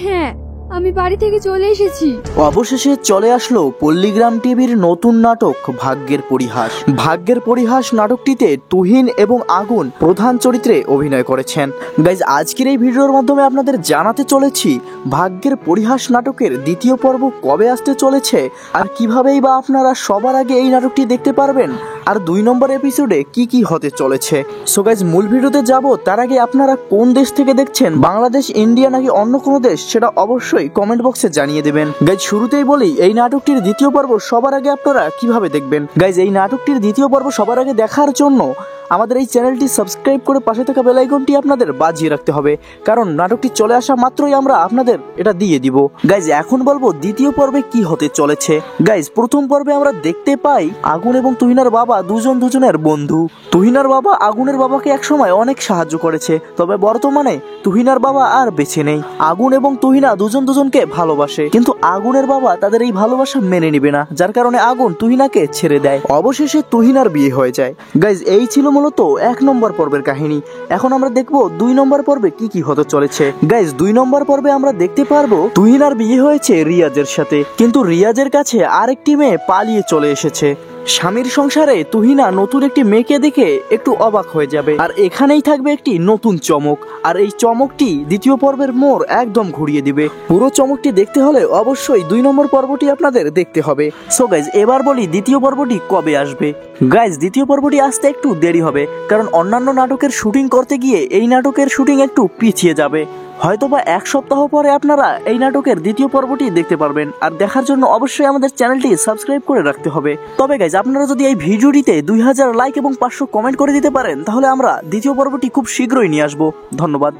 হ্যাঁ, আমি বাড়ি থেকে চলে এসেছি। অবশেষে চলে আসলো পল্লীগ্রাম টিভির নতুন নাটক ভাগ্যের পরিহাস। ভাগ্যের পরিহাস নাটকটিতে তুহিন এবং আগুন প্রধান চরিত্রে অভিনয় করেছেন। গাইজ, আজকের এই ভিডিওর মাধ্যমে আপনাদের জানাতে চলেছি ভাগ্যের পরিহাস নাটকের দ্বিতীয় পর্ব কবে আসতে চলেছে, আর কিভাবেই বা আপনারা সবার আগে এই নাটকটি দেখতে পারবেন, আর 2 নম্বর এপিসোডে কি কি হতে চলেছে। সো গাইজ, মূল ভিডিওতে যাব তার আগে আপনারা কোন দেশ থেকে দেখছেন, বাংলাদেশ, ইন্ডিয়া নাকি অন্য কোনো দেশ, সেটা অবশ্যই কমেন্ট বক্সে জানিয়ে দেবেন। গাইজ, শুরুতেই বলি এই নাটকটির দ্বিতীয় পর্ব সবার আগে আপনারা কিভাবে দেখবেন। গাইজ, এই নাটকটির দ্বিতীয় পর্ব সবার আগে দেখার জন্য আমাদের এই চ্যানেলটি সাবস্ক্রাইব করে পাশে থাকা বেল আইকনটি আপনাদের বাজিয়ে রাখতে হবে, কারণ নাটকটি চলে আসা মাত্রই আমরা আপনাদের এটা দিয়ে দিব। গাইজ, এখন বলবো দ্বিতীয় পর্বে কি হতে চলেছে। গাইজ, প্রথম পর্বে আমরা দেখতে পাই আগুন এবং তুহিনার বাবা দুজনের বন্ধু। তুহিনার বাবা আগুনের বাবাকে একসময় অনেক সাহায্য করেছে, তবে বর্তমানে তুহিনার বাবা আর বেঁচে নেই। আগুন এবং তুহিনা দুজনকে ভালোবাসে, কিন্তু আগুনের বাবা তাদের এই ভালোবাসা মেনে নিবে না, যার কারণে আগুন তুহিনাকে ছেড়ে দেয়। অবশেষে তুহিনার বিয়ে হয়ে যায়। গাইজ, এই ছিল মূলত 1 নম্বর পর্বের কাহিনী। এখন আমরা দেখবো 2 নম্বর পর্বে কি কি হতে চলেছে। গাইজ, 2 নম্বর পর্বে আমরা দেখতে পারবো তুহিনার বিয়ে হয়েছে রিয়াজের সাথে, কিন্তু রিয়াজের কাছে আরেকটি মেয়ে পালিয়ে চলে এসেছে। স্বামীর সংসারে তুহিনা নতুন একটি মেয়েকে দেখে একটু অবাক হয়ে যাবে, আর এখানেই থাকবে একটি নতুন চমক, আর এই চমকটি দ্বিতীয় পর্বের মোড় একদম ঘুরিয়ে দিবে। পুরো চমকটি দেখতে হলে অবশ্যই 2 নম্বর পর্বটি আপনাদের দেখতে হবে। সো গাইজ, এবার বলি দ্বিতীয় পর্বটি কবে আসবে। গাইজ, দ্বিতীয় পর্বটি আসতে একটু দেরি হবে, কারণ অন্যান্য নাটকের শুটিং করতে গিয়ে এই নাটকের শুটিং একটু পিছিয়ে যাবে। হয়তোবা 1 সপ্তাহ পরে আপনারা এই নাটকের দ্বিতীয় পর্বটি দেখতে পারবেন, আর দেখার জন্য অবশ্যই আমাদের চ্যানেলটি সাবস্ক্রাইব করে রাখতে হবে। তবে গাইজ, আপনারা যদি এই ভিডিওটিতে 2000 লাইক এবং 500 কমেন্ট করে দিতে পারেন, তাহলে আমরা দ্বিতীয় পর্বটি খুব শীঘ্রই নিয়ে আসবো। ধন্যবাদ।